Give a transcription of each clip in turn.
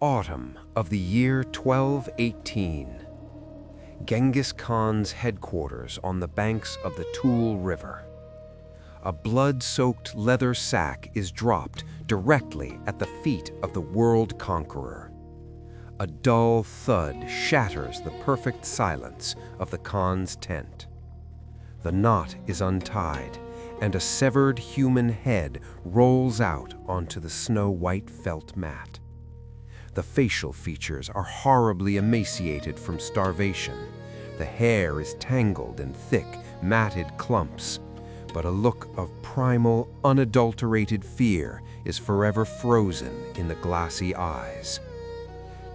autumn of the year 1218. Genghis Khan's headquarters on the banks of the River. A blood-soaked leather sack is dropped directly at the feet of the world conqueror. A dull thud shatters the perfect silence of the Khan's tent. The knot is untied, and a severed human head rolls out onto the snow-white felt mat. The facial features are horribly emaciated from starvation. The hair is tangled in thick, matted clumps, but a look of primal, unadulterated fear is forever frozen in the glassy eyes.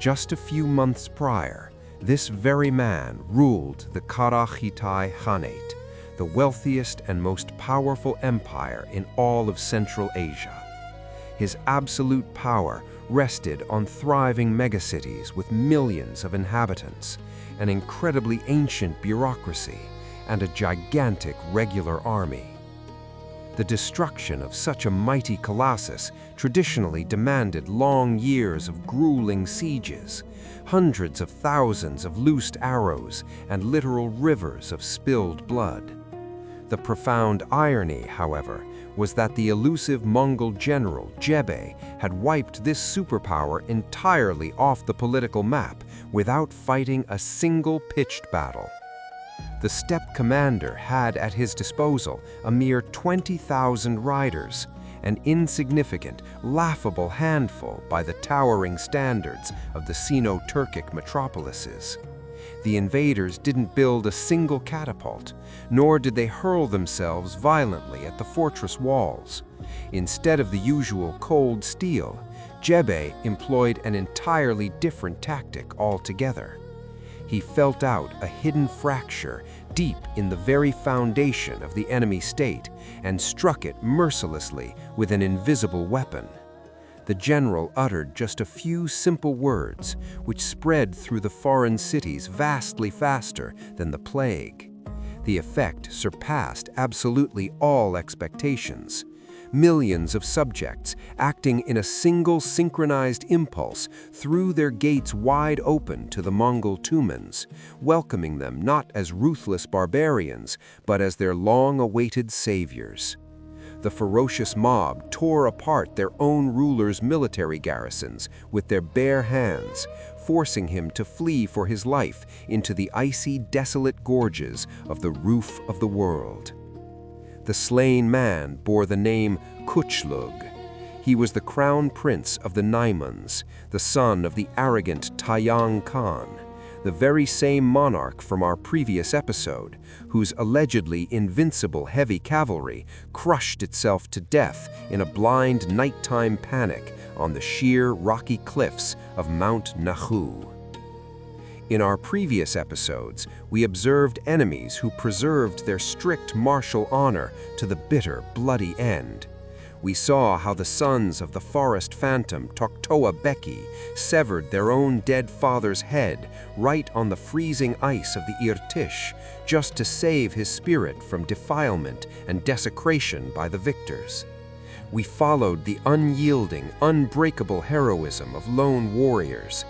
Just a few months prior, this very man ruled the Kara-Khitan Khanate, the wealthiest and most powerful empire in all of Central Asia. His absolute power rested on thriving megacities with millions of inhabitants, an incredibly ancient bureaucracy, and a gigantic regular army. The destruction of such a mighty colossus traditionally demanded long years of grueling sieges, hundreds of thousands of loosed arrows, and literal rivers of spilled blood. The profound irony, however, was that the elusive Mongol general Jebe had wiped this superpower entirely off the political map without fighting a single pitched battle. The steppe commander had at his disposal a mere 20,000 riders, an insignificant, laughable handful by the towering standards of the Sino-Turkic metropolises. The invaders didn't build a single catapult, nor did they hurl themselves violently at the fortress walls. Instead of the usual cold steel, Jebe employed an entirely different tactic altogether. He felt out a hidden fracture deep in the very foundation of the enemy state and struck it mercilessly with an invisible weapon. The general uttered just a few simple words, which spread through the foreign cities vastly faster than the plague. The effect surpassed absolutely all expectations. Millions of subjects, acting in a single synchronized impulse, threw their gates wide open to the Mongol tumans, welcoming them not as ruthless barbarians, but as their long-awaited saviors. The ferocious mob tore apart their own ruler's military garrisons with their bare hands, forcing him to flee for his life into the icy, desolate gorges of the roof of the world. The slain man bore the name Kuchlug. He was the crown prince of the Naimans, the son of the arrogant Trojan Khan, the very same monarch from our previous episode, whose allegedly invincible heavy cavalry crushed itself to death in a blind nighttime panic on the sheer rocky cliffs of Mount Nahu. In our previous episodes, we observed enemies who preserved their strict martial honor to the bitter, bloody end. We saw how the sons of the forest phantom Toktoa Beki severed their own dead father's head right on the freezing ice of the Irtysh, just to save his spirit from defilement and desecration by the victors. We followed the unyielding, unbreakable heroism of lone warriors.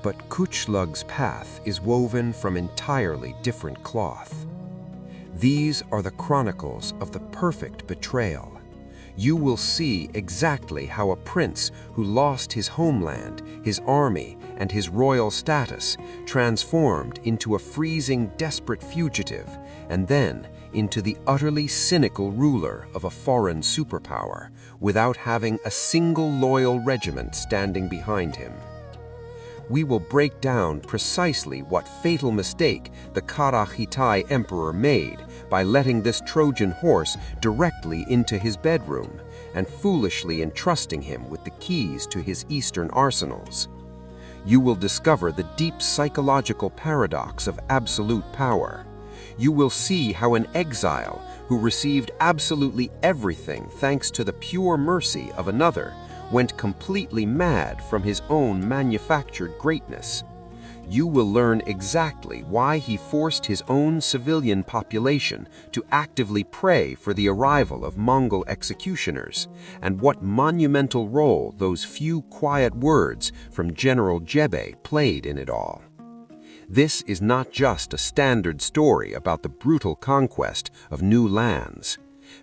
But Kuchlug's path is woven from entirely different cloth. These are the chronicles of the perfect betrayal. You will see exactly how a prince who lost his homeland, his army, and his royal status transformed into a freezing, desperate fugitive, and then into the utterly cynical ruler of a foreign superpower, without having a single loyal regiment standing behind him. We will break down precisely what fatal mistake the Kara-Khitan emperor made by letting this Trojan horse directly into his bedroom and foolishly entrusting him with the keys to his eastern arsenals. You will discover the deep psychological paradox of absolute power. You will see how an exile who received absolutely everything thanks to the pure mercy of another went completely mad from his own manufactured greatness. you will learn exactly why he forced his own civilian population to actively pray for the arrival of Mongol executioners, and what monumental role those few quiet words from General Jebe played in it all. This is not just a standard story about the brutal conquest of new lands.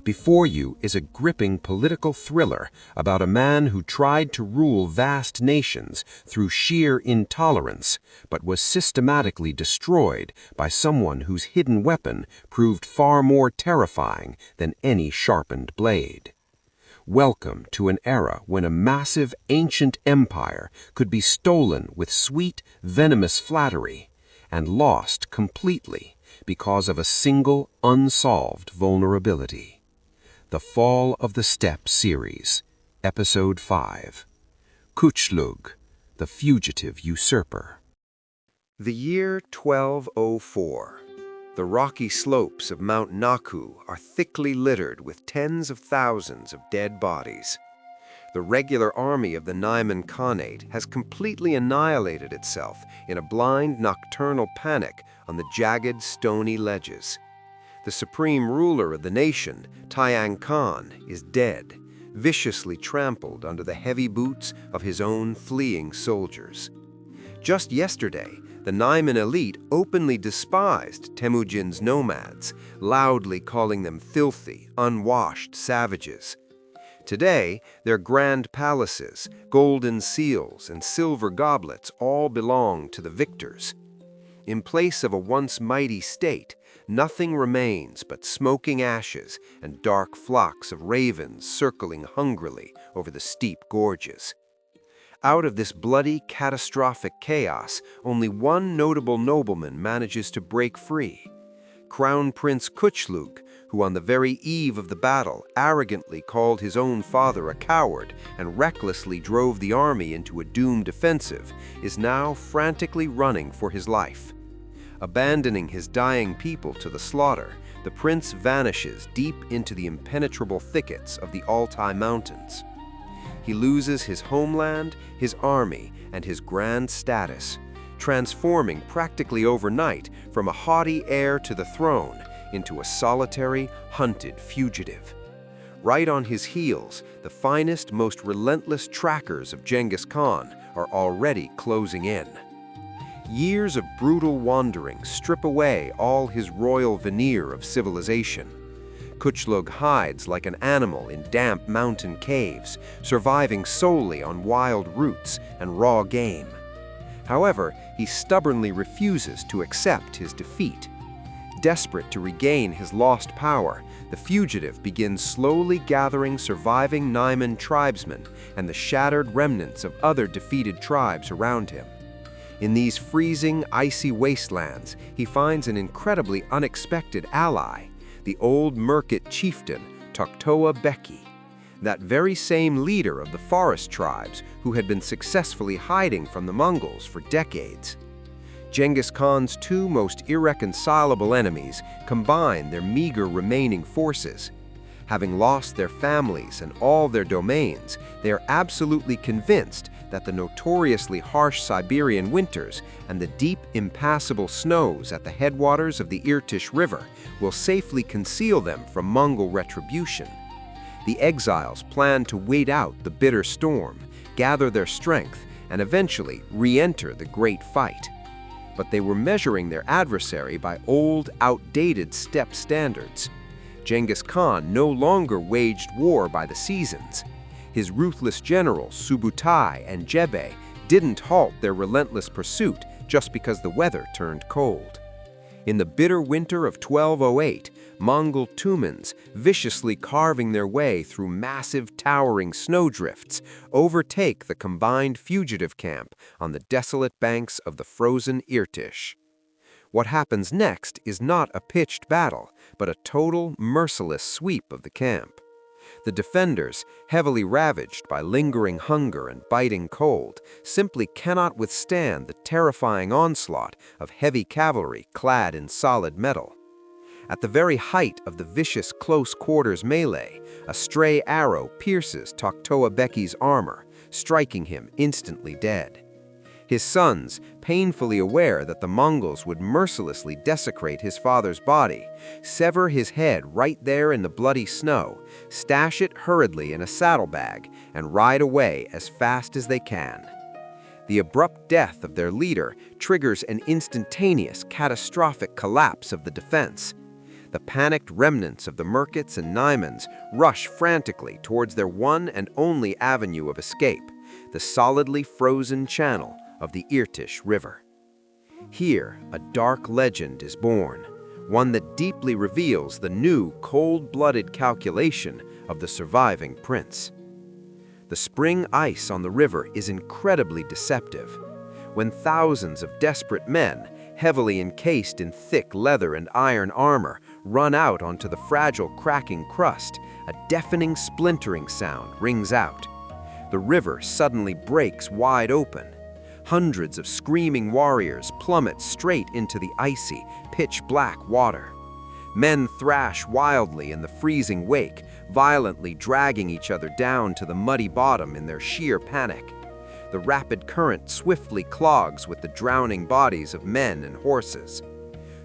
Before you is a gripping political thriller about a man who tried to rule vast nations through sheer intolerance, but was systematically destroyed by someone whose hidden weapon proved far more terrifying than any sharpened blade. Welcome to an era when a massive ancient empire could be stolen with sweet, venomous flattery and lost completely because of a single unsolved vulnerability. The Fall of the Steppe Series, Episode 5, Kuchlug, the Fugitive Usurper. The year 1204. The rocky slopes of Mount Naku are thickly littered with tens of thousands of dead bodies. The regular army of the Naiman Khanate has completely annihilated itself in a blind nocturnal panic on the jagged stony ledges. The supreme ruler of the nation, Tayang Khan, is dead, viciously trampled under the heavy boots of his own fleeing soldiers. Just yesterday, the Naiman elite openly despised Temujin's nomads, loudly calling them filthy, unwashed savages. Today, their grand palaces, golden seals, and silver goblets all belong to the victors. In place of a once mighty state, nothing remains but smoking ashes and dark flocks of ravens circling hungrily over the steep gorges. Out of this bloody, catastrophic chaos, only one notable nobleman manages to break free. Crown Prince Kuchlug, who on the very eve of the battle arrogantly called his own father a coward and recklessly drove the army into a doomed offensive, is now frantically running for his life. Abandoning his dying people to the slaughter, the prince vanishes deep into the impenetrable thickets of the Altai Mountains. He loses his homeland, his army, and his grand status, transforming practically overnight from a haughty heir to the throne into a solitary, hunted fugitive. Right on his heels, the finest, most relentless trackers of Genghis Khan are already closing in. Years of brutal wandering strip away all his royal veneer of civilization. Kuchlug hides like an animal in damp mountain caves, surviving solely on wild roots and raw game. However, he stubbornly refuses to accept his defeat. Desperate to regain his lost power, the fugitive begins slowly gathering surviving Naiman tribesmen and the shattered remnants of other defeated tribes around him. In these freezing, icy wastelands, he finds an incredibly unexpected ally, the old Merkit chieftain, Toktoa Beki, that very same leader of the forest tribes who had been successfully hiding from the Mongols for decades. Genghis Khan's two most irreconcilable enemies combine their meager remaining forces. Having lost their families and all their domains, they are absolutely convinced that the notoriously harsh Siberian winters and the deep, impassable snows at the headwaters of the Irtysh River will safely conceal them from Mongol retribution. The exiles plan to wait out the bitter storm, gather their strength, and eventually re-enter the great fight. But they were measuring their adversary by old, outdated steppe standards. Genghis Khan no longer waged war by the seasons. His ruthless generals Subutai and Jebe didn't halt their relentless pursuit just because the weather turned cold. In the bitter winter of 1208, Mongol Tumans, viciously carving their way through massive towering snowdrifts, overtake the combined fugitive camp on the desolate banks of the frozen Irtysh. What happens next is not a pitched battle, but a total, merciless sweep of the camp. The defenders, heavily ravaged by lingering hunger and biting cold, simply cannot withstand the terrifying onslaught of heavy cavalry clad in solid metal. At the very height of the vicious close-quarters melee, a stray arrow pierces Toktoa Beki's armor, striking him instantly dead. His sons, painfully aware that the Mongols would mercilessly desecrate his father's body, sever his head right there in the bloody snow, stash it hurriedly in a saddlebag, and ride away as fast as they can. The abrupt death of their leader triggers an instantaneous, catastrophic collapse of the defense. The panicked remnants of the Merkits and Naimans rush frantically towards their one and only avenue of escape, the solidly frozen channel of the Irtysh River. Here, a dark legend is born, one that deeply reveals the new cold-blooded calculation of the surviving prince. The spring ice on the river is incredibly deceptive. When thousands of desperate men, heavily encased in thick leather and iron armor, run out onto the fragile, cracking crust, a deafening splintering sound rings out. The river suddenly breaks wide open. Hundreds of screaming warriors plummet straight into the icy, pitch-black water. Men thrash wildly in the freezing wake, violently dragging each other down to the muddy bottom in their sheer panic. The rapid current swiftly clogs with the drowning bodies of men and horses.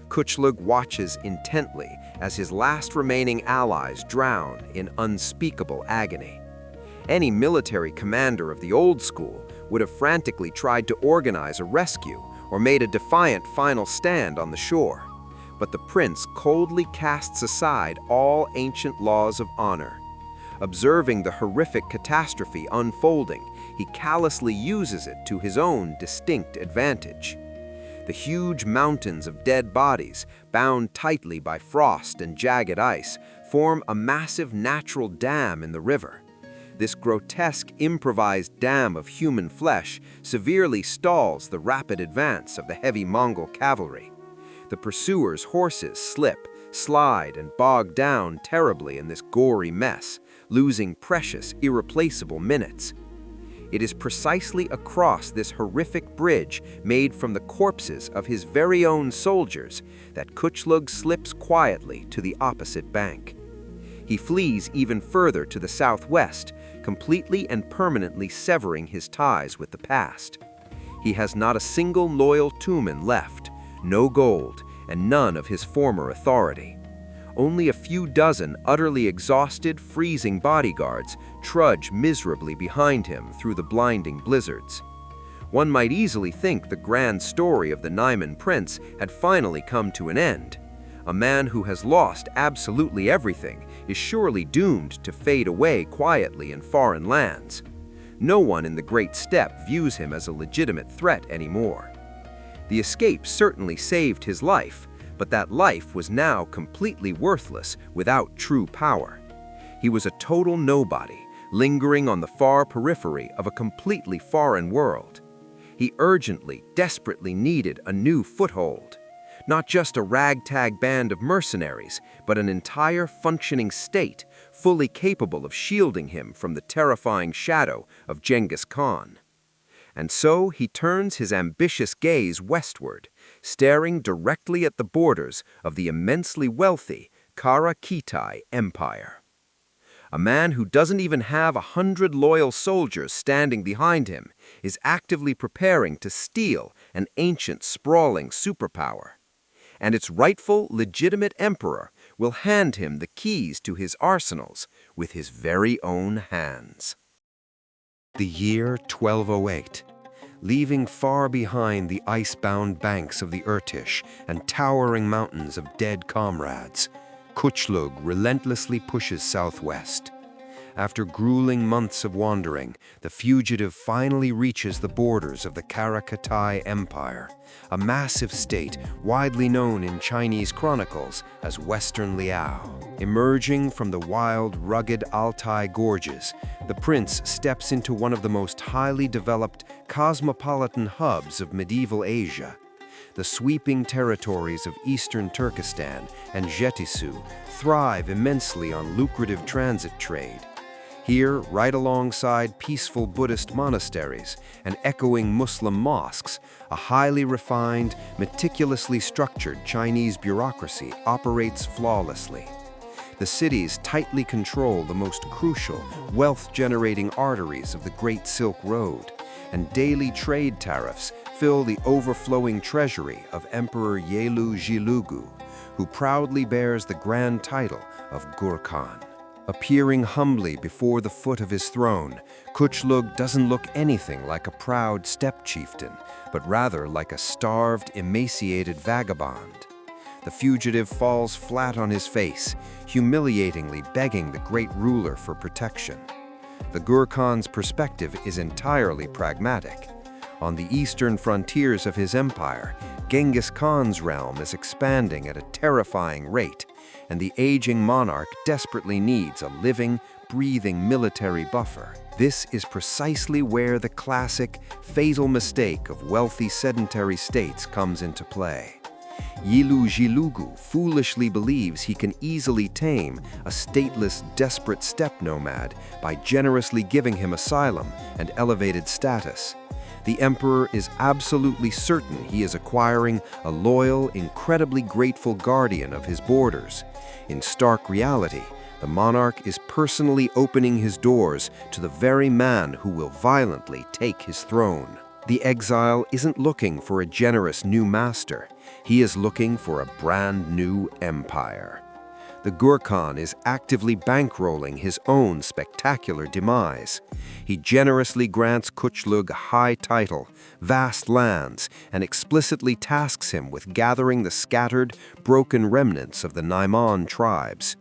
Kuchlug watches intently as his last remaining allies drown in unspeakable agony. Any military commander of the old school would have frantically tried to organize a rescue or made a defiant final stand on the shore. But the prince coldly casts aside all ancient laws of honor. Observing the horrific catastrophe unfolding, he callously uses it to his own distinct advantage. The huge mountains of dead bodies, bound tightly by frost and jagged ice, form a massive natural dam in the river. This grotesque improvised dam of human flesh severely stalls the rapid advance of the heavy Mongol cavalry. The pursuers' horses slip, slide, and bog down terribly in this gory mess, losing precious, irreplaceable minutes. It is precisely across this horrific bridge made from the corpses of his very own soldiers that Kuchlug slips quietly to the opposite bank. He flees even further to the southwest, completely and permanently severing his ties with the past. He has not a single loyal Tumen left, no gold, and none of his former authority. Only a few dozen utterly exhausted, freezing bodyguards trudge miserably behind him through the blinding blizzards. One might easily think the grand story of the Naiman prince had finally come to an end. A man who has lost absolutely everything is surely doomed to fade away quietly in foreign lands. No one in the Great Steppe views him as a legitimate threat anymore. The escape certainly saved his life, but that life was now completely worthless without true power. He was a total nobody, lingering on the far periphery of a completely foreign world. He urgently, desperately needed a new foothold. Not just a ragtag band of mercenaries, but an entire functioning state, fully capable of shielding him from the terrifying shadow of Genghis Khan. And so he turns his ambitious gaze westward, staring directly at the borders of the immensely wealthy Kara-Khitan Empire. A man who doesn't even have 100 loyal soldiers standing behind him is actively preparing to steal an ancient, sprawling superpower. And its rightful, legitimate emperor will hand him the keys to his arsenals with his very own hands. The year 1208. Leaving far behind the ice-bound banks of the Irtysh and towering mountains of dead comrades, Kuchlug relentlessly pushes southwest. After grueling months of wandering, the fugitive finally reaches the borders of the Kara-Khitan Empire, a massive state widely known in Chinese chronicles as Western Liao. Emerging from the wild, rugged Altai gorges, the prince steps into one of the most highly developed, cosmopolitan hubs of medieval Asia. The sweeping territories of eastern Turkestan and Jetisu thrive immensely on lucrative transit trade. Here, right alongside peaceful Buddhist monasteries and echoing Muslim mosques, a highly refined, meticulously structured Chinese bureaucracy operates flawlessly. The cities tightly control the most crucial, wealth-generating arteries of the Great Silk Road, and daily trade tariffs fill the overflowing treasury of Emperor Yelu-Jilugu, who proudly bears the grand title of Gur-Khan. Appearing humbly before the foot of his throne, Kuchlug doesn't look anything like a proud steppe chieftain, but rather like a starved, emaciated vagabond. The fugitive falls flat on his face, humiliatingly begging the great ruler for protection. The Gur-Khan's perspective is entirely pragmatic. On the eastern frontiers of his empire, Genghis Khan's realm is expanding at a terrifying rate, and the aging monarch desperately needs a living, breathing military buffer. This is precisely where the classic, fatal mistake of wealthy sedentary states comes into play. Yelu-Jilugu foolishly believes he can easily tame a stateless, desperate steppe nomad by generously giving him asylum and elevated status. The emperor is absolutely certain he is acquiring a loyal, incredibly grateful guardian of his borders. In stark reality, the monarch is personally opening his doors to the very man who will violently take his throne. The exile isn't looking for a generous new master. He is looking for a brand new empire. The Gur-Khan is actively bankrolling his own spectacular demise. He generously grants Kuchlug a high title, vast lands, and explicitly tasks him with gathering the scattered, broken remnants of the Naiman tribes.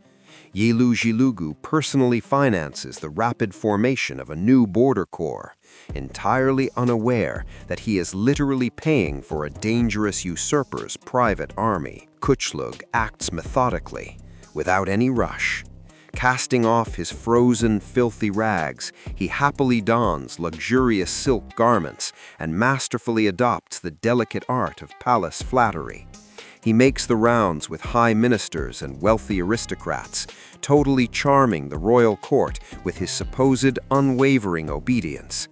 Yelu-Jilugu personally finances the rapid formation of a new border corps, entirely unaware that he is literally paying for a dangerous usurper's private army. Kuchlug acts methodically, without any rush. Casting off his frozen, filthy rags, he happily dons luxurious silk garments and masterfully adopts the delicate art of palace flattery. He makes the rounds with high ministers and wealthy aristocrats, totally charming the royal court with his supposed unwavering obedience.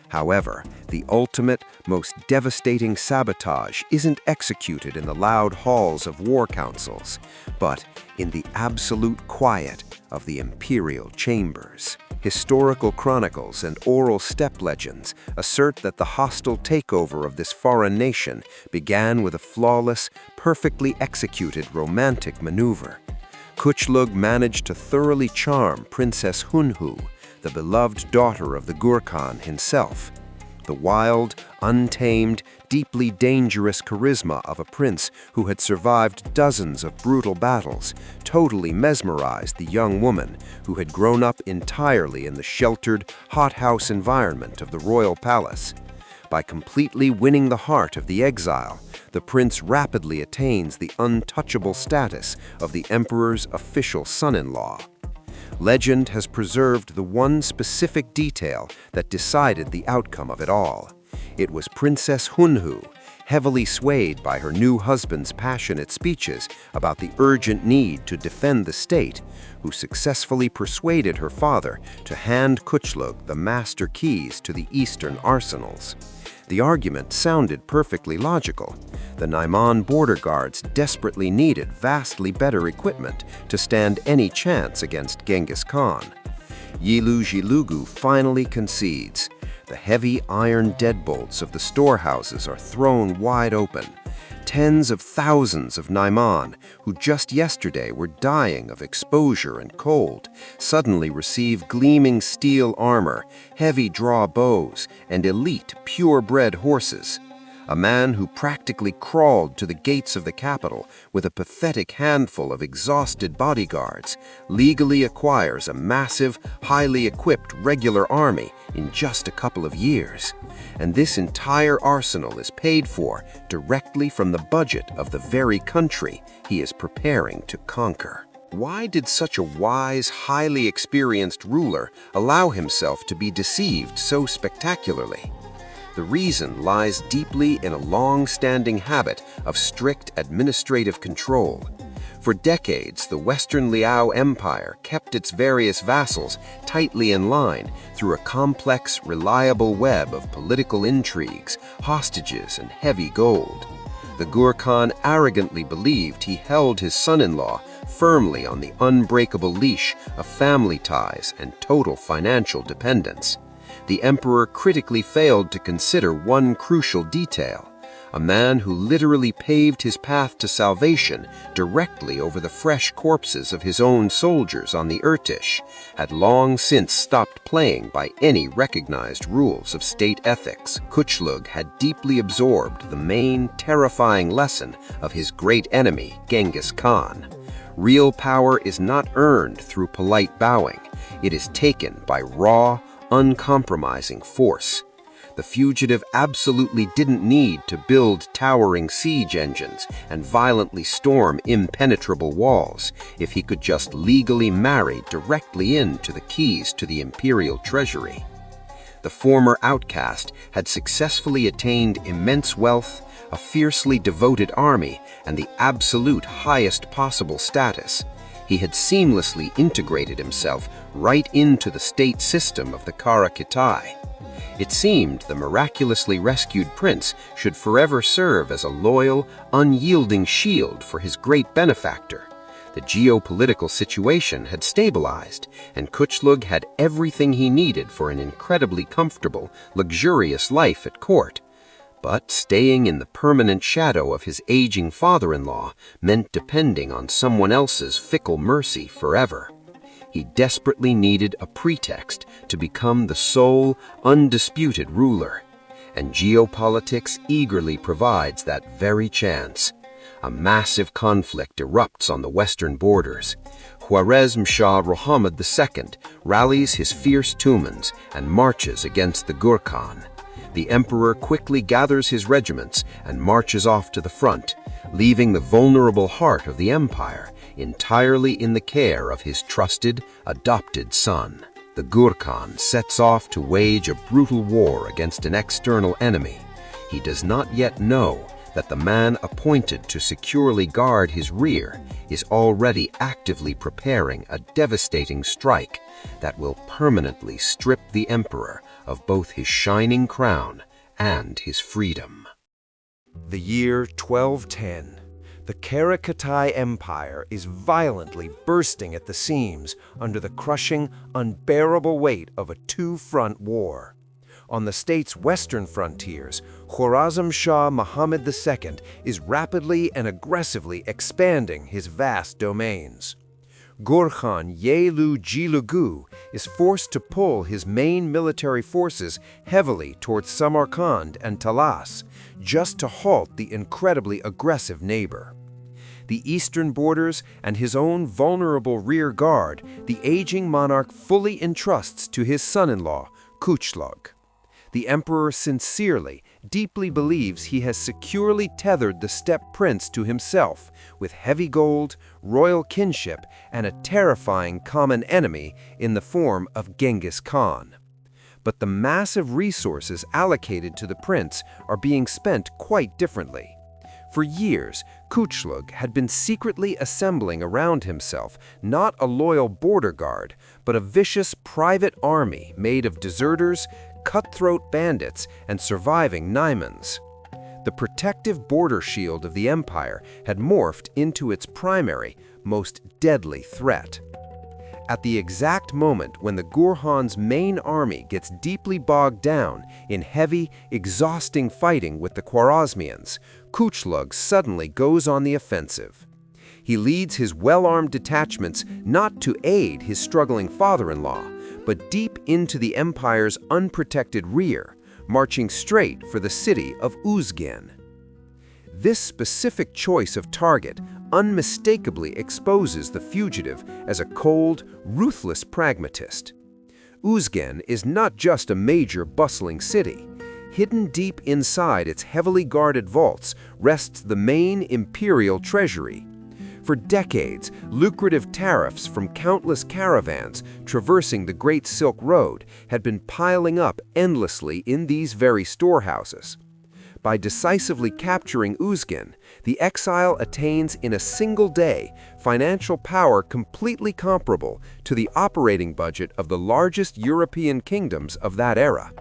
However, the ultimate, most devastating sabotage isn't executed in the loud halls of war councils, but in the absolute quiet of the imperial chambers. Historical chronicles and oral steppe legends assert that the hostile takeover of this foreign nation began with a flawless, perfectly executed romantic maneuver. Kuchlug managed to thoroughly charm Princess Hunhu, the beloved daughter of the Gur-Khan himself. The wild, untamed, deeply dangerous charisma of a prince who had survived dozens of brutal battles totally mesmerized the young woman who had grown up entirely in the sheltered, hothouse environment of the royal palace. By completely winning the heart of the exile, the prince rapidly attains the untouchable status of the emperor's official son-in-law. Legend has preserved the one specific detail that decided the outcome of it all. It was Princess Hunhu, heavily swayed by her new husband's passionate speeches about the urgent need to defend the state, who successfully persuaded her father to hand Kuchlug the master keys to the eastern arsenals. The argument sounded perfectly logical. The Naiman border guards desperately needed vastly better equipment to stand any chance against Genghis Khan. Yelu-Jilugu finally concedes. The heavy iron deadbolts of the storehouses are thrown wide open. Tens of thousands of Naiman, who just yesterday were dying of exposure and cold, suddenly receive gleaming steel armor, heavy draw bows, and elite purebred horses. A man who practically crawled to the gates of the capital with a pathetic handful of exhausted bodyguards legally acquires a massive, highly equipped regular army in just a couple of years. And this entire arsenal is paid for directly from the budget of the very country he is preparing to conquer. Why did such a wise, highly experienced ruler allow himself to be deceived so spectacularly? The reason lies deeply in a long-standing habit of strict administrative control. For decades, the Western Liao Empire kept its various vassals tightly in line through a complex, reliable web of political intrigues, hostages, and heavy gold. The Gur-Khan arrogantly believed he held his son-in-law firmly on the unbreakable leash of family ties and total financial dependence. the emperor critically failed to consider one crucial detail. A man who literally paved his path to salvation directly over the fresh corpses of his own soldiers on the Irtysh had long since stopped playing by any recognized rules of state ethics. Kuchlug had deeply absorbed the main terrifying lesson of his great enemy, Genghis Khan. Real power is not earned through polite bowing. It is taken by raw, uncompromising force. The fugitive absolutely didn't need to build towering siege engines and violently storm impenetrable walls if he could just legally marry directly into the keys to the imperial treasury. The former outcast had successfully attained immense wealth, a fiercely devoted army, and the absolute highest possible status. He had seamlessly integrated himself right into the state system of the Kara-Khitan. It seemed the miraculously rescued prince should forever serve as a loyal, unyielding shield for his great benefactor. The geopolitical situation had stabilized, and Kuchlug had everything he needed for an incredibly comfortable, luxurious life at court. But staying in the permanent shadow of his aging father-in-law meant depending on someone else's fickle mercy forever. He desperately needed a pretext to become the sole, undisputed ruler, and geopolitics eagerly provides that very chance. A massive conflict erupts on the western borders. Khwarezm Shah Muhammad II rallies his fierce Tumans and marches against the Genghis Khan. The emperor quickly gathers his regiments and marches off to the front, leaving the vulnerable heart of the empire entirely in the care of his trusted, adopted son. The Genghis Khan sets off to wage a brutal war against an external enemy. He does not yet know that the man appointed to securely guard his rear is already actively preparing a devastating strike that will permanently strip the emperor of both his shining crown and his freedom. The year 1210. The Kara-Khitan Empire is violently bursting at the seams under the crushing, unbearable weight of a two-front war. On the state's western frontiers, Khwarezm Shah Muhammad II is rapidly and aggressively expanding his vast domains. Gurkhan Yelu Jilugu is forced to pull his main military forces heavily towards Samarkand and Talas, just to halt the incredibly aggressive neighbor. The eastern borders and his own vulnerable rear guard, the aging monarch fully entrusts to his son-in-law, Kuchlug. The emperor sincerely, deeply believes he has securely tethered the steppe prince to himself with heavy gold, royal kinship, and a terrifying common enemy in the form of Genghis Khan. But the massive resources allocated to the prince are being spent quite differently. For years, Kuchlug had been secretly assembling around himself not a loyal border guard, but a vicious private army made of deserters, cutthroat bandits, and surviving Naimans. The protective border shield of the empire had morphed into its primary, most deadly threat. At the exact moment when the Gurkhan's main army gets deeply bogged down in heavy, exhausting fighting with the Khwarezmians, Kuchlug suddenly goes on the offensive. He leads his well-armed detachments not to aid his struggling father-in-law, but deep into the empire's unprotected rear, marching straight for the city of Uzgen. This specific choice of target unmistakably exposes the fugitive as a cold, ruthless pragmatist. Uzgen is not just a major bustling city. Hidden deep inside its heavily guarded vaults rests the main imperial treasury. For decades, lucrative tariffs from countless caravans traversing the Great Silk Road had been piling up endlessly in these very storehouses. By decisively capturing Uzgen, the exile attains in a single day financial power completely comparable to the operating budget of the largest European kingdoms of that era.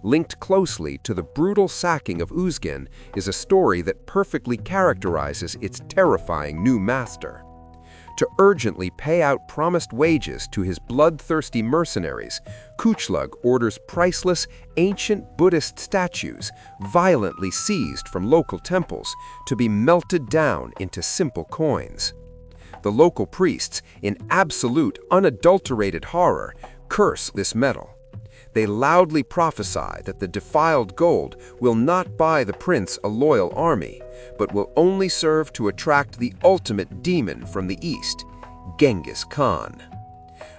Linked closely to the brutal sacking of Uzgen is a story that perfectly characterizes its terrifying new master. To urgently pay out promised wages to his bloodthirsty mercenaries, Kuchlug orders priceless, ancient Buddhist statues, violently seized from local temples, to be melted down into simple coins. The local priests, in absolute, unadulterated horror, curse this metal. They loudly prophesy that the defiled gold will not buy the prince a loyal army, but will only serve to attract the ultimate demon from the east, Genghis Khan.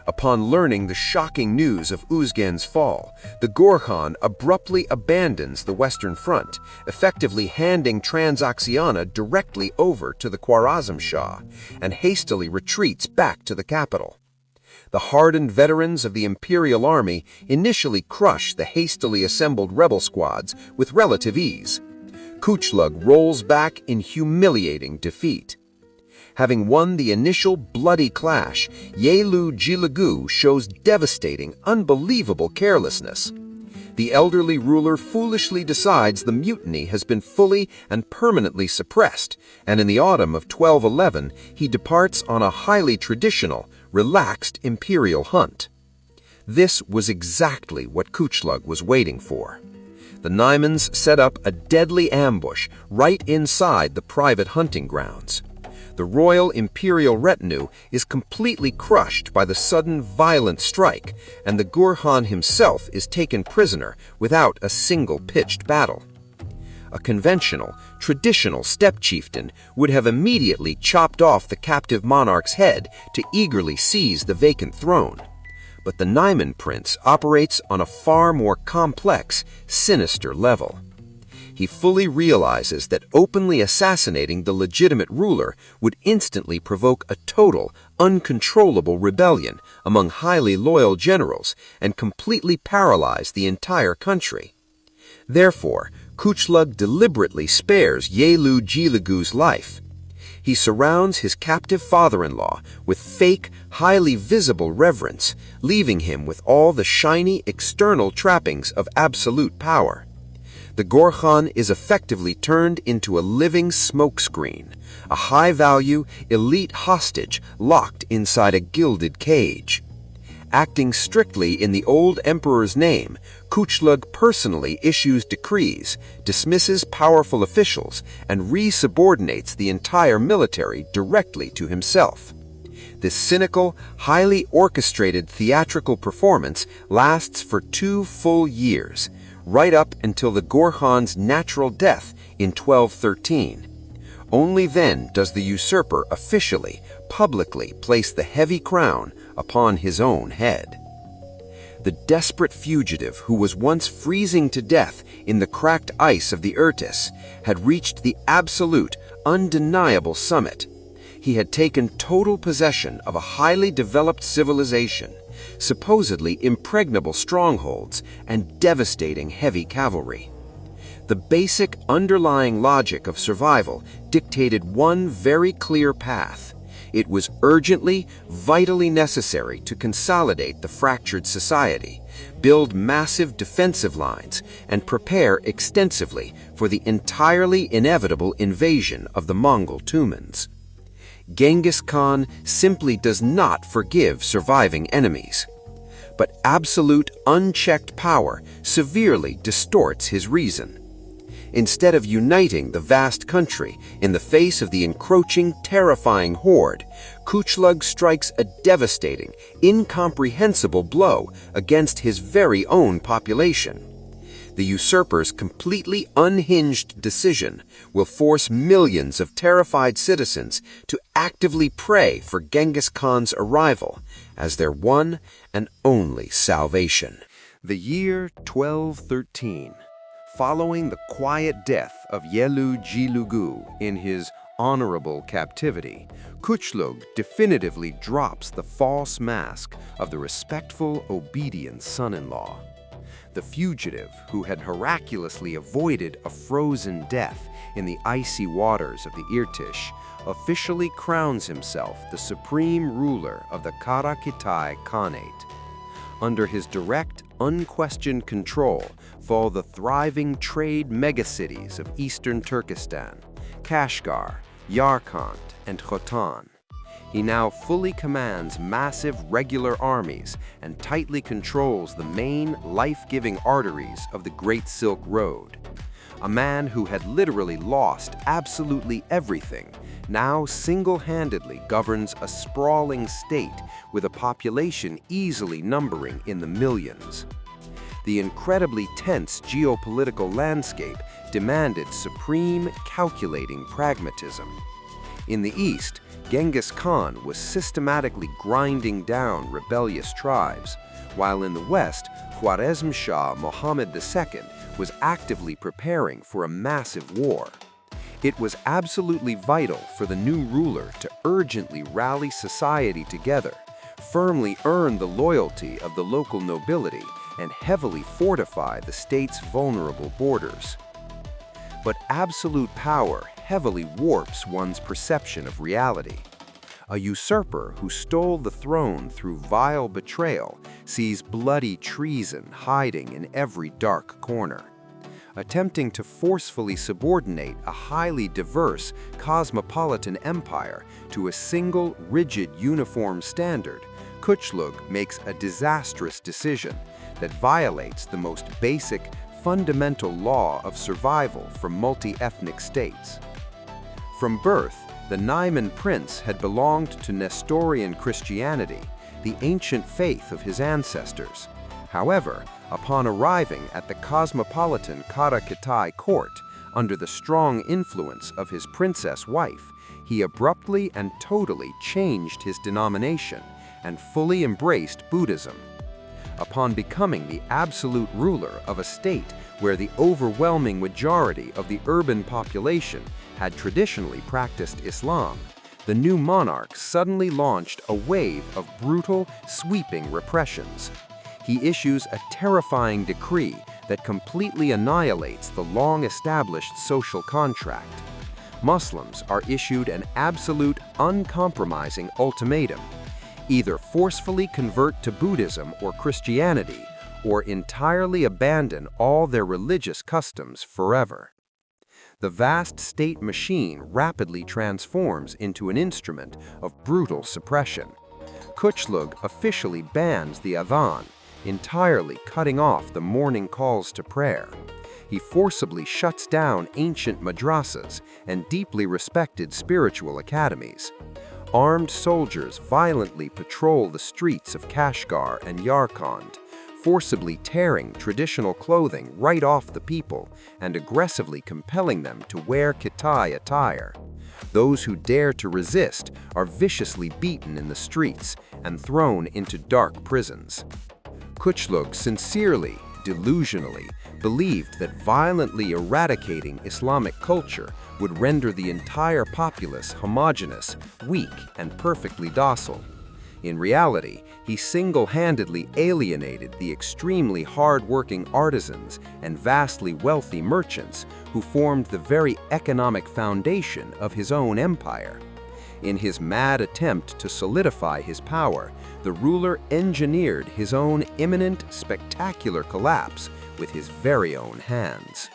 Upon learning the shocking news of Uzgen's fall, the Gorkhan abruptly abandons the Western Front, effectively handing Transoxiana directly over to the Khwarezm Shah, and hastily retreats back to the capital. The hardened veterans of the imperial army initially crush the hastily assembled rebel squads with relative ease. Kuchlug rolls back in humiliating defeat. Having won the initial bloody clash, Yelu Jilugu shows devastating, unbelievable carelessness. The elderly ruler foolishly decides the mutiny has been fully and permanently suppressed, and in the autumn of 1211 he departs on a highly traditional, relaxed imperial hunt. This was exactly what Kuchlug was waiting for. The Naimans set up a deadly ambush right inside the private hunting grounds. The royal imperial retinue is completely crushed by the sudden violent strike, and the Gorkhan himself is taken prisoner without a single pitched battle. A conventional, traditional steppe chieftain would have immediately chopped off the captive monarch's head to eagerly seize the vacant throne. But the Naiman prince operates on a far more complex, sinister level. He fully realizes that openly assassinating the legitimate ruler would instantly provoke a total, uncontrollable rebellion among highly loyal generals and completely paralyze the entire country. Therefore, Kuchlug deliberately spares Yelu Jilugu's life. He surrounds his captive father-in-law with fake, highly visible reverence, leaving him with all the shiny external trappings of absolute power. The Gorkhan is effectively turned into a living smokescreen, a high-value, elite hostage locked inside a gilded cage. Acting strictly in the old emperor's name, Kuchlug personally issues decrees, dismisses powerful officials, and resubordinates the entire military directly to himself. This cynical, highly orchestrated theatrical performance lasts for 2 full years, right up until the Gorkhan's natural death in 1213. Only then does the usurper officially, publicly place the heavy crown upon his own head. The desperate fugitive who was once freezing to death in the cracked ice of the Irtysh had reached the absolute, undeniable summit. He had taken total possession of a highly developed civilization, supposedly impregnable strongholds, and devastating heavy cavalry. The basic underlying logic of survival dictated one very clear path. It was urgently, vitally necessary to consolidate the fractured society, build massive defensive lines, and prepare extensively for the entirely inevitable invasion of the Mongol Tumans. Genghis Khan simply does not forgive surviving enemies. But absolute, unchecked power severely distorts his reason. Instead of uniting the vast country in the face of the encroaching, terrifying horde, Kuchlug strikes a devastating, incomprehensible blow against his very own population. The usurper's completely unhinged decision will force millions of terrified citizens to actively pray for Genghis Khan's arrival as their one and only salvation. The year 1213. Following the quiet death of Yelu Jilugu in his honorable captivity, Kuchlug definitively drops the false mask of the respectful, obedient son-in-law. The fugitive, who had miraculously avoided a frozen death in the icy waters of the Irtysh, officially crowns himself the supreme ruler of the Kara-Khitan Khanate. Under his direct, unquestioned control fall the thriving trade megacities of eastern Turkestan, Kashgar, Yarkand, and Khotan. He now fully commands massive regular armies and tightly controls the main life-giving arteries of the Great Silk Road. A man who had literally lost absolutely everything now single-handedly governs a sprawling state with a population easily numbering in the millions. The incredibly tense geopolitical landscape demanded supreme, calculating pragmatism. In the east, Genghis Khan was systematically grinding down rebellious tribes, while in the west, Khwarezm Shah Mohammed II was actively preparing for a massive war. It was absolutely vital for the new ruler to urgently rally society together, firmly earn the loyalty of the local nobility, and heavily fortify the state's vulnerable borders. But absolute power heavily warps one's perception of reality. A usurper who stole the throne through vile betrayal sees bloody treason hiding in every dark corner. Attempting to forcefully subordinate a highly diverse, cosmopolitan empire to a single, rigid, uniform standard, Kuchlug makes a disastrous decision that violates the most basic, fundamental law of survival for multi-ethnic states. From birth, the Naiman prince had belonged to Nestorian Christianity, the ancient faith of his ancestors. However, upon arriving at the cosmopolitan Kara-Khitan court, under the strong influence of his princess wife, he abruptly and totally changed his denomination and fully embraced Buddhism. Upon becoming the absolute ruler of a state where the overwhelming majority of the urban population had traditionally practiced Islam, the new monarch suddenly launched a wave of brutal, sweeping repressions. He issues a terrifying decree that completely annihilates the long-established social contract. Muslims are issued an absolute, uncompromising ultimatum: either forcefully convert to Buddhism or Christianity, or entirely abandon all their religious customs forever. The vast state machine rapidly transforms into an instrument of brutal suppression. Kuchlug officially bans the adhan, entirely cutting off the morning calls to prayer. He forcibly shuts down ancient madrasas and deeply respected spiritual academies. Armed soldiers violently patrol the streets of Kashgar and Yarkand, forcibly tearing traditional clothing right off the people and aggressively compelling them to wear Khitai attire. Those who dare to resist are viciously beaten in the streets and thrown into dark prisons. Kuchlug sincerely, delusionally, believed that violently eradicating Islamic culture would render the entire populace homogeneous, weak, and perfectly docile. In reality, he single-handedly alienated the extremely hard-working artisans and vastly wealthy merchants who formed the very economic foundation of his own empire. In his mad attempt to solidify his power, the ruler engineered his own imminent, spectacular collapse with his very own hands.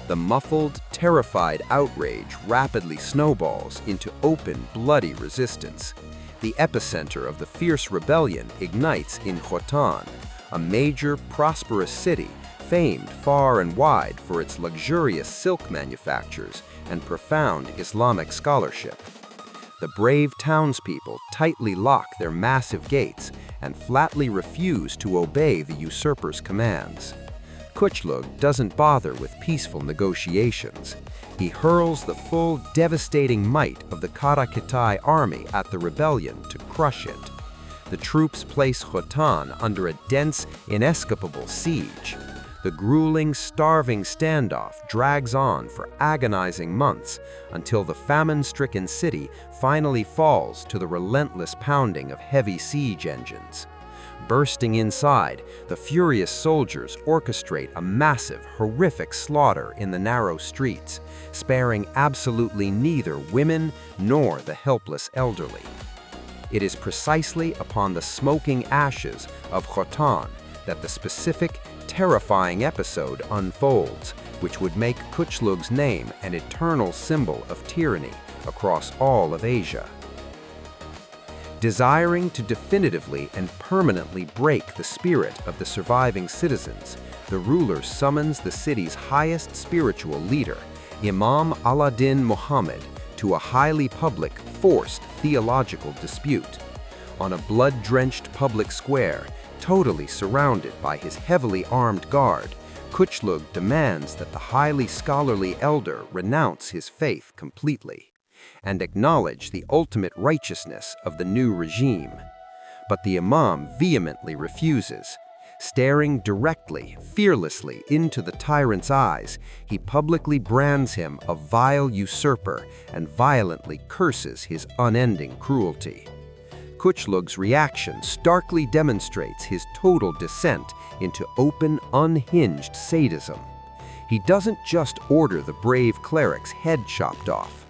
The muffled, terrified outrage rapidly snowballs into open, bloody resistance. The epicenter of the fierce rebellion ignites in Khotan, a major, prosperous city famed far and wide for its luxurious silk manufactures and profound Islamic scholarship. The brave townspeople tightly lock their massive gates and flatly refuse to obey the usurper's commands. Kuchlug doesn't bother with peaceful negotiations. He hurls the full, devastating might of the Kara-Khitan army at the rebellion to crush it. The troops place Khotan under a dense, inescapable siege. The grueling, starving standoff drags on for agonizing months until the famine-stricken city finally falls to the relentless pounding of heavy siege engines. Bursting inside, the furious soldiers orchestrate a massive, horrific slaughter in the narrow streets, sparing absolutely neither women nor the helpless elderly. It is precisely upon the smoking ashes of Khotan that the specific, terrifying episode unfolds, which would make Kuchlug's name an eternal symbol of tyranny across all of Asia. Desiring to definitively and permanently break the spirit of the surviving citizens, the ruler summons the city's highest spiritual leader, Imam Ala-Din Muhammad, to a highly public, forced theological dispute. On a blood-drenched public square, totally surrounded by his heavily armed guard, Kuchlug demands that the highly scholarly elder renounce his faith completely and acknowledge the ultimate righteousness of the new regime. But the imam vehemently refuses. Staring directly, fearlessly into the tyrant's eyes, he publicly brands him a vile usurper and violently curses his unending cruelty. Kuchlug's reaction starkly demonstrates his total descent into open, unhinged sadism. He doesn't just order the brave cleric's head chopped off.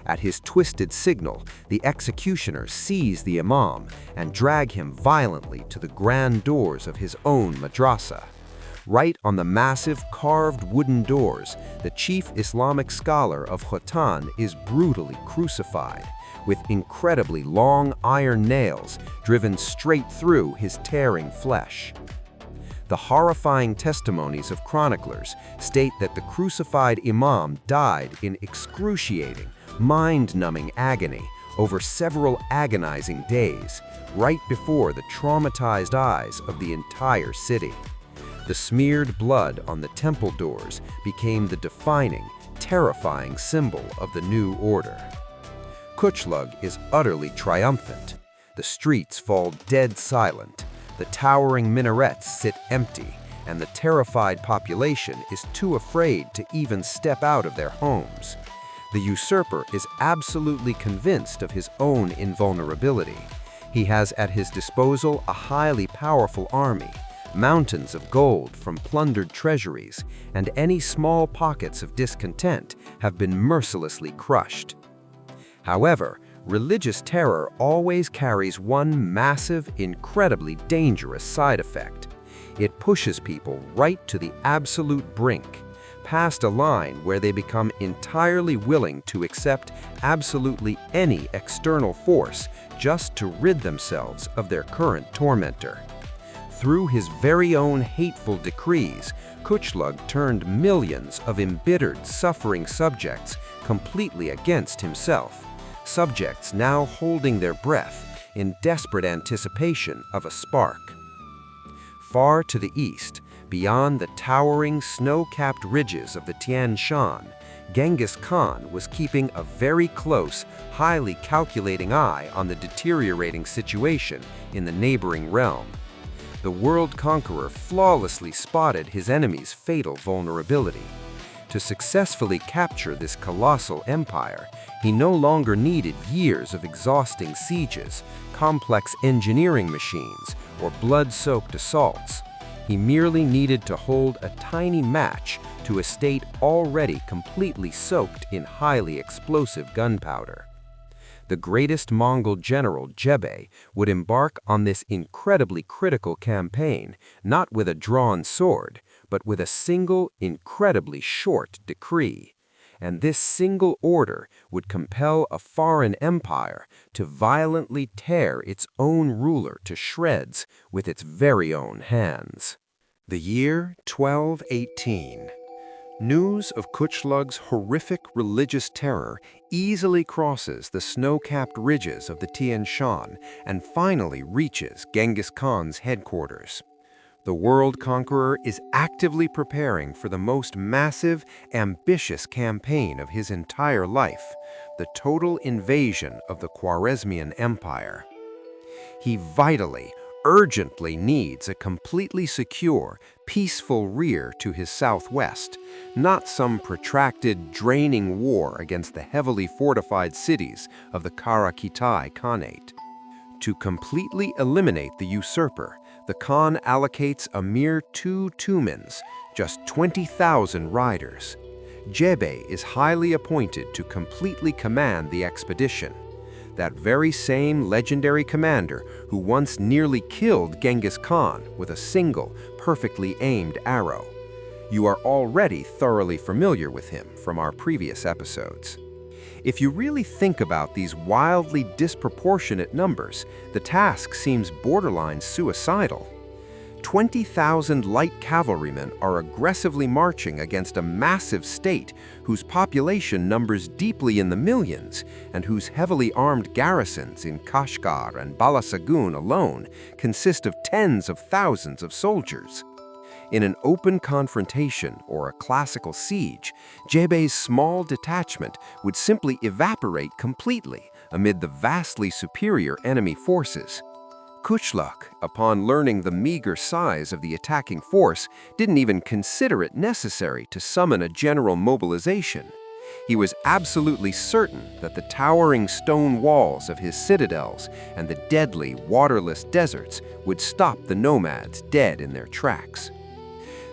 At his twisted signal, the executioners seize the imam and drag him violently to the grand doors of his own madrasa. Right on the massive carved wooden doors, the chief Islamic scholar of Khitan is brutally crucified, with incredibly long iron nails driven straight through his tearing flesh. The horrifying testimonies of chroniclers state that the crucified imam died in excruciating, mind-numbing agony over several agonizing days, right before the traumatized eyes of the entire city. The smeared blood on the temple doors became the defining, terrifying symbol of the new order. Kuchlug is utterly triumphant. The streets fall dead silent, the towering minarets sit empty, and the terrified population is too afraid to even step out of their homes. The usurper is absolutely convinced of his own invulnerability. He has at his disposal a highly powerful army, mountains of gold from plundered treasuries, and any small pockets of discontent have been mercilessly crushed. However, religious terror always carries one massive, incredibly dangerous side effect. It pushes people right to the absolute brink, past a line where they become entirely willing to accept absolutely any external force just to rid themselves of their current tormentor. Through his very own hateful decrees, Kuchlug turned millions of embittered, suffering subjects completely against himself, subjects now holding their breath in desperate anticipation of a spark. Far to the east, beyond the towering snow-capped ridges of the Tian Shan, Genghis Khan was keeping a very close, highly calculating eye on the deteriorating situation in the neighboring realm. The world conqueror flawlessly spotted his enemy's fatal vulnerability. To successfully capture this colossal empire, he no longer needed years of exhausting sieges, complex engineering machines, or blood-soaked assaults. He merely needed to hold a tiny match to a state already completely soaked in highly explosive gunpowder. The greatest Mongol general, Jebe, would embark on this incredibly critical campaign, not with a drawn sword, but with a single, incredibly short decree. And this single order would compel a foreign empire to violently tear its own ruler to shreds with its very own hands. The year 1218. News of Kuchlug's horrific religious terror easily crosses the snow-capped ridges of the Tian Shan and finally reaches Genghis Khan's headquarters. The world conqueror is actively preparing for the most massive, ambitious campaign of his entire life, the total invasion of the Khwarezmian Empire. He vitally, urgently needs a completely secure, peaceful rear to his southwest, not some protracted, draining war against the heavily fortified cities of the Kara-Khitan Khanate. To completely eliminate the usurper, the Khan allocates a mere 2 tumens, just 20,000 riders. Jebe is highly appointed to completely command the expedition. That very same legendary commander who once nearly killed Genghis Khan with a single, perfectly aimed arrow. You are already thoroughly familiar with him from our previous episodes. If you really think about these wildly disproportionate numbers, the task seems borderline suicidal. 20,000 light cavalrymen are aggressively marching against a massive state whose population numbers deeply in the millions and whose heavily armed garrisons in Kashgar and Balasagun alone consist of tens of thousands of soldiers. In an open confrontation or a classical siege, Jebe's small detachment would simply evaporate completely amid the vastly superior enemy forces. Kuchlug, upon learning the meager size of the attacking force, didn't even consider it necessary to summon a general mobilization. He was absolutely certain that the towering stone walls of his citadels and the deadly, waterless deserts would stop the nomads dead in their tracks.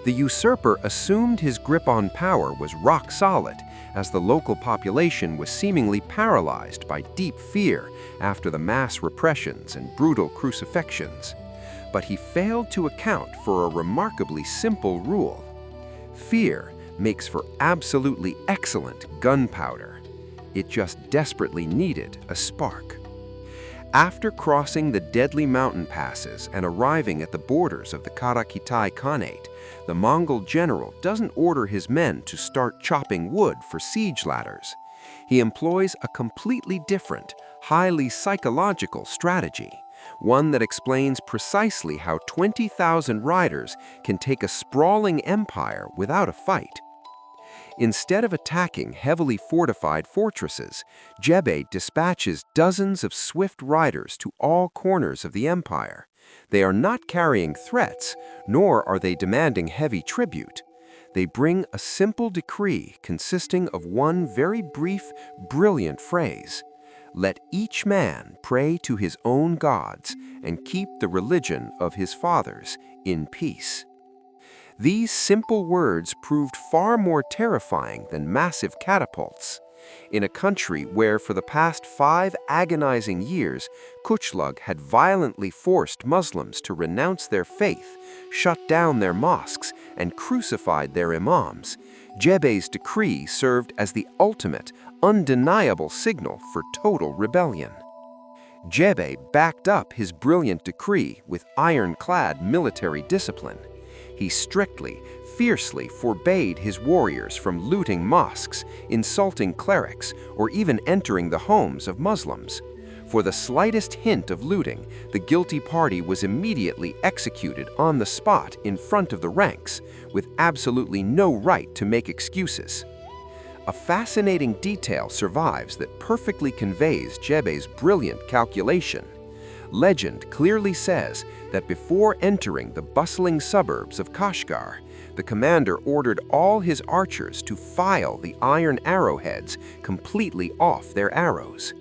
The usurper assumed his grip on power was rock solid, as the local population was seemingly paralyzed by deep fear after the mass repressions and brutal crucifixions. But he failed to account for a remarkably simple rule. Fear makes for absolutely excellent gunpowder. It just desperately needed a spark. After crossing the deadly mountain passes and arriving at the borders of the Kara-Khitan Khanate, the Mongol general doesn't order his men to start chopping wood for siege ladders. He employs a completely different, highly psychological strategy, one that explains precisely how 20,000 riders can take a sprawling empire without a fight. Instead of attacking heavily fortified fortresses, Jebe dispatches dozens of swift riders to all corners of the empire. They are not carrying threats, nor are they demanding heavy tribute. They bring a simple decree consisting of one very brief, brilliant phrase: "Let each man pray to his own gods and keep the religion of his fathers in peace." These simple words proved far more terrifying than massive catapults. In a country where for the past 5 agonizing years, Kuchlug had violently forced Muslims to renounce their faith, shut down their mosques, and crucified their imams, Jebe's decree served as the ultimate, undeniable signal for total rebellion. Jebe backed up his brilliant decree with ironclad military discipline. He strictly, fiercely forbade his warriors from looting mosques, insulting clerics, or even entering the homes of Muslims. For the slightest hint of looting, the guilty party was immediately executed on the spot in front of the ranks, with absolutely no right to make excuses. A fascinating detail survives that perfectly conveys Jebe's brilliant calculation. Legend clearly says that before entering the bustling suburbs of Kashgar, the commander ordered all his archers to file the iron arrowheads completely off their arrows.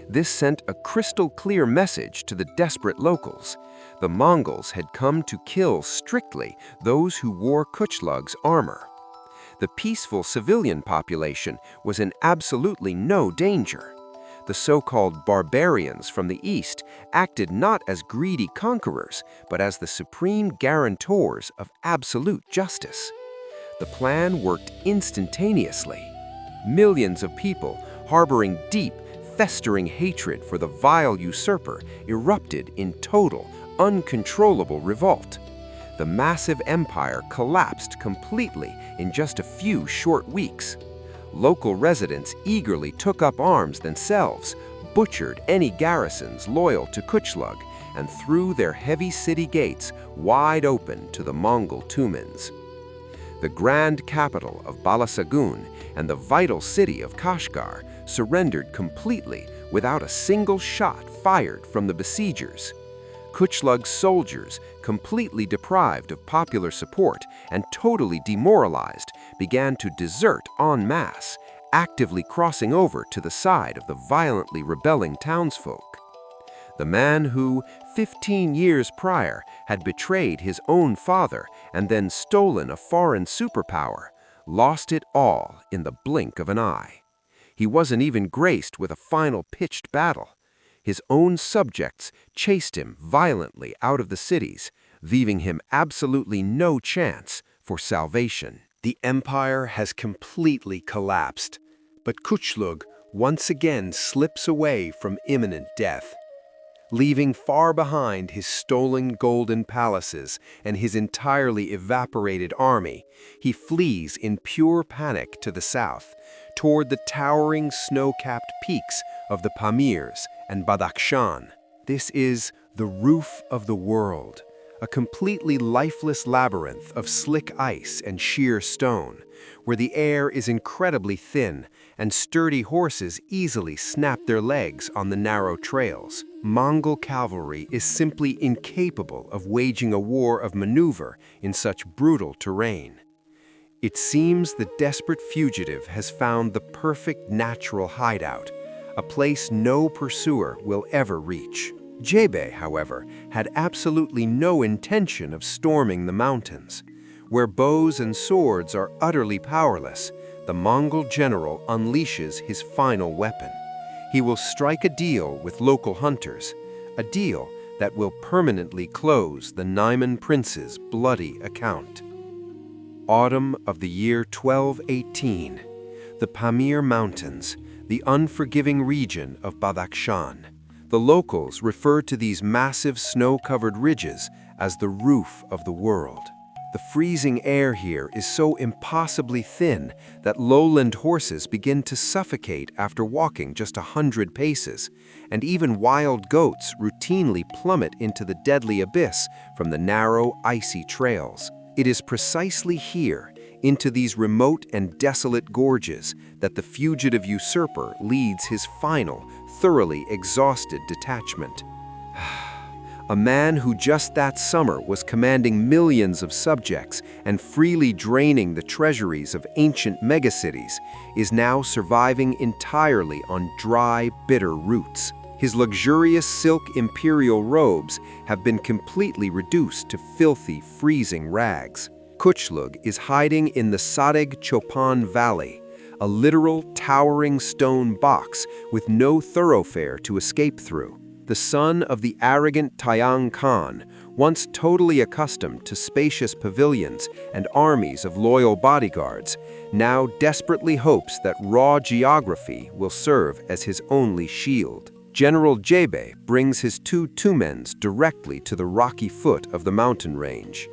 This sent a crystal-clear message to the desperate locals. The Mongols had come to kill strictly those who wore Kuchlug's armor. The peaceful civilian population was in absolutely no danger. The so-called barbarians from the east acted not as greedy conquerors, but as the supreme guarantors of absolute justice. The plan worked instantaneously. Millions of people, harboring deep, festering hatred for the vile usurper, erupted in total, uncontrollable revolt. The massive empire collapsed completely in just a few short weeks. Local residents eagerly took up arms themselves, butchered any garrisons loyal to Kuchlug, and threw their heavy city gates wide open to the Mongol Tumans. The grand capital of Balasagun and the vital city of Kashgar surrendered completely without a single shot fired from the besiegers. Kuchlug's soldiers, completely deprived of popular support and totally demoralized, began to desert en masse, actively crossing over to the side of the violently rebelling townsfolk. The man who, 15 years prior, had betrayed his own father and then stolen a foreign superpower, lost it all in the blink of an eye. He wasn't even graced with a final pitched battle. His own subjects chased him violently out of the cities, leaving him absolutely no chance for salvation. The empire has completely collapsed, but Kuchlug once again slips away from imminent death. Leaving far behind his stolen golden palaces and his entirely evaporated army, he flees in pure panic to the south, toward the towering snow-capped peaks of the Pamirs and Badakhshan. This is the roof of the world, a completely lifeless labyrinth of slick ice and sheer stone, where the air is incredibly thin and sturdy horses easily snap their legs on the narrow trails. Mongol cavalry is simply incapable of waging a war of maneuver in such brutal terrain. It seems the desperate fugitive has found the perfect natural hideout, a place no pursuer will ever reach. Jebe, however, had absolutely no intention of storming the mountains. Where bows and swords are utterly powerless, the Mongol general unleashes his final weapon. He will strike a deal with local hunters, a deal that will permanently close the Naiman prince's bloody account. Autumn of the year 1218. The Pamir Mountains, the unforgiving region of Badakhshan. The locals refer to these massive snow-covered ridges as the roof of the world. The freezing air here is so impossibly thin that lowland horses begin to suffocate after walking just 100 paces, and even wild goats routinely plummet into the deadly abyss from the narrow, icy trails. It is precisely here, into these remote and desolate gorges, that the fugitive usurper leads his final, thoroughly exhausted detachment. A man who just that summer was commanding millions of subjects and freely draining the treasuries of ancient megacities is now surviving entirely on dry, bitter roots. His luxurious silk imperial robes have been completely reduced to filthy, freezing rags. Kuchlug is hiding in the Sadeg Chopan Valley, a literal towering stone box with no thoroughfare to escape through. The son of the arrogant Tayang Khan, once totally accustomed to spacious pavilions and armies of loyal bodyguards, now desperately hopes that raw geography will serve as his only shield. General Jebe brings his two Tumens directly to the rocky foot of the mountain range.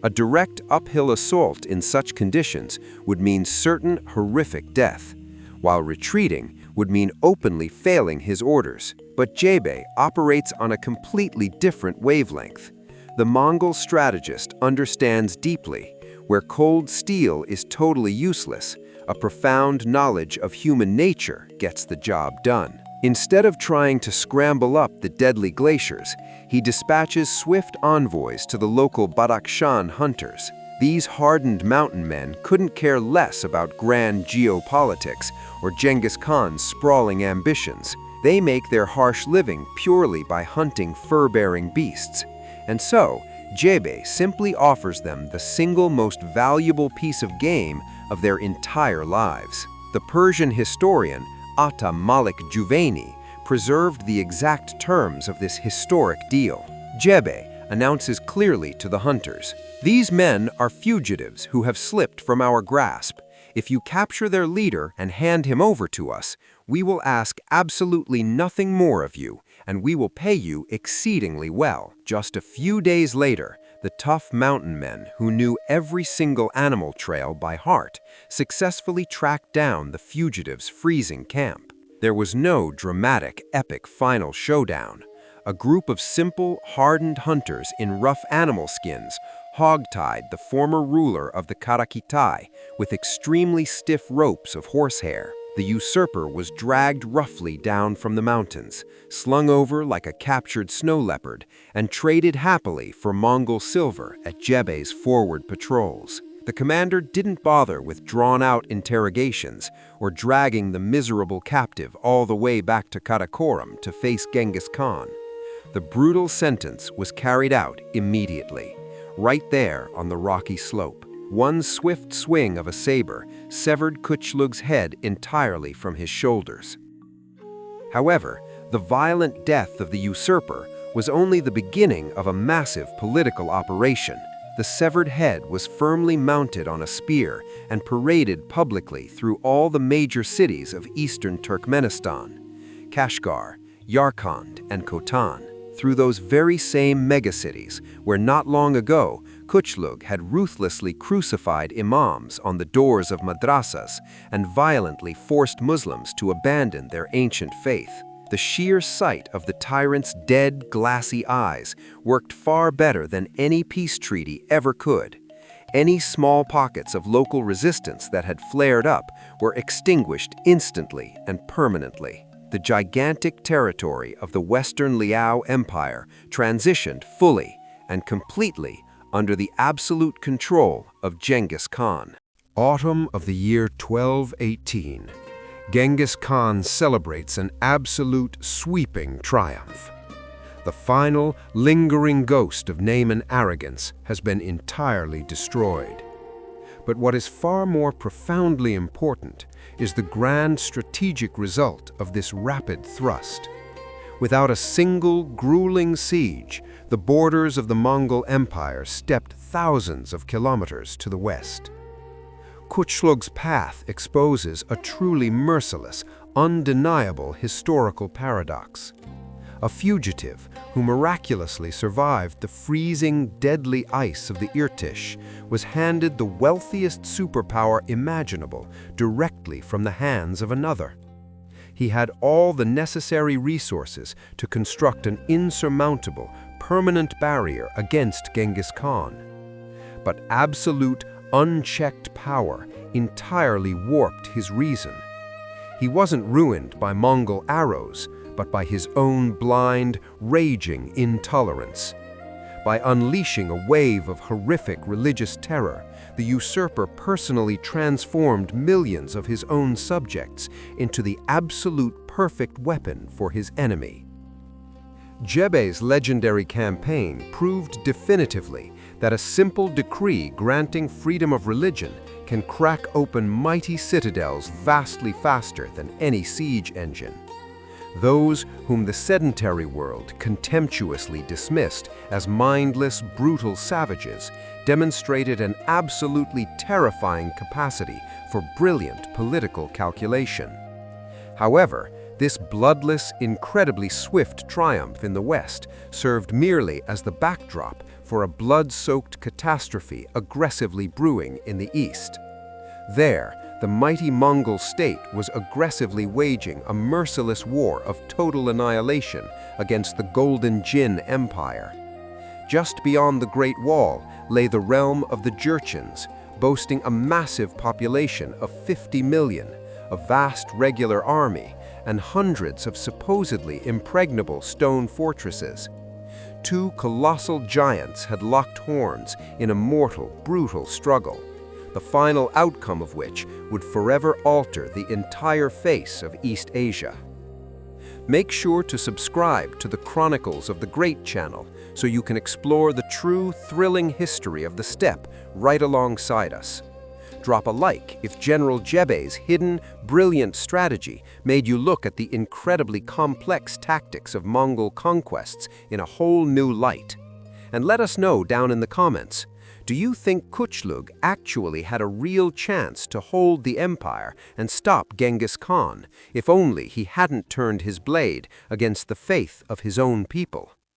A direct uphill assault in such conditions would mean certain horrific death, while retreating would mean openly failing his orders. But Jebe operates on a completely different wavelength. The Mongol strategist understands deeply, where cold steel is totally useless, a profound knowledge of human nature gets the job done. Instead of trying to scramble up the deadly glaciers, he dispatches swift envoys to the local Badakhshan hunters. These hardened mountain men couldn't care less about grand geopolitics or Genghis Khan's sprawling ambitions. They make their harsh living purely by hunting fur-bearing beasts. And so, Jebe simply offers them the single most valuable piece of game of their entire lives. The Persian historian Atta Malik Juvaini preserved the exact terms of this historic deal. Jebe announces clearly to the hunters, "These men are fugitives who have slipped from our grasp. If you capture their leader and hand him over to us, we will ask absolutely nothing more of you, and we will pay you exceedingly well." Just a few days later, the tough mountain men who knew every single animal trail by heart successfully tracked down the fugitives' freezing camp. There was no dramatic, epic final showdown. A group of simple, hardened hunters in rough animal skins hogtied the former ruler of the Kara-Khitan with extremely stiff ropes of horsehair. The usurper was dragged roughly down from the mountains, slung over like a captured snow leopard, and traded happily for Mongol silver at Jebe's forward patrols. The commander didn't bother with drawn-out interrogations or dragging the miserable captive all the way back to Karakoram to face Genghis Khan. The brutal sentence was carried out immediately, right there on the rocky slope. One swift swing of a saber severed Kuchlug's head entirely from his shoulders. However, the violent death of the usurper was only the beginning of a massive political operation. The severed head was firmly mounted on a spear and paraded publicly through all the major cities of eastern Turkmenistan, Kashgar, Yarkand, and Khotan, through those very same megacities where not long ago Kuchlug had ruthlessly crucified imams on the doors of madrasas and violently forced Muslims to abandon their ancient faith. The sheer sight of the tyrant's dead, glassy eyes worked far better than any peace treaty ever could. Any small pockets of local resistance that had flared up were extinguished instantly and permanently. The gigantic territory of the Western Liao Empire transitioned fully and completely under the absolute control of Genghis Khan. Autumn of the year 1218. Genghis Khan celebrates an absolute sweeping triumph. The final, lingering ghost of Naiman arrogance has been entirely destroyed. But what is far more profoundly important is the grand strategic result of this rapid thrust. Without a single grueling siege, the borders of the Mongol Empire stepped thousands of kilometers to the west. Kuchlug's path exposes a truly merciless, undeniable historical paradox. A fugitive who miraculously survived the freezing, deadly ice of the Irtysh was handed the wealthiest superpower imaginable directly from the hands of another. He had all the necessary resources to construct an insurmountable, permanent barrier against Genghis Khan. But absolute, unchecked power entirely warped his reason. He wasn't ruined by Mongol arrows, but by his own blind, raging intolerance. By unleashing a wave of horrific religious terror, the usurper personally transformed millions of his own subjects into the absolute perfect weapon for his enemy. Jebei's legendary campaign proved definitively that a simple decree granting freedom of religion can crack open mighty citadels vastly faster than any siege engine. Those whom the sedentary world contemptuously dismissed as mindless, brutal savages demonstrated an absolutely terrifying capacity for brilliant political calculation. However, this bloodless, incredibly swift triumph in the West served merely as the backdrop for a blood-soaked catastrophe aggressively brewing in the East. There, the mighty Mongol state was aggressively waging a merciless war of total annihilation against the Golden Jin Empire. Just beyond the Great Wall lay the realm of the Jurchens, boasting a massive population of 50 million, a vast regular army, and hundreds of supposedly impregnable stone fortresses. Two colossal giants had locked horns in a mortal, brutal struggle, the final outcome of which would forever alter the entire face of East Asia. Make sure to subscribe to the Chronicles of the Great channel so you can explore the true, thrilling history of the steppe right alongside us. Drop a like if General Jebei's hidden, brilliant strategy made you look at the incredibly complex tactics of Mongol conquests in a whole new light. And let us know down in the comments, do you think Kuchlug actually had a real chance to hold the empire and stop Genghis Khan, if only he hadn't turned his blade against the faith of his own people?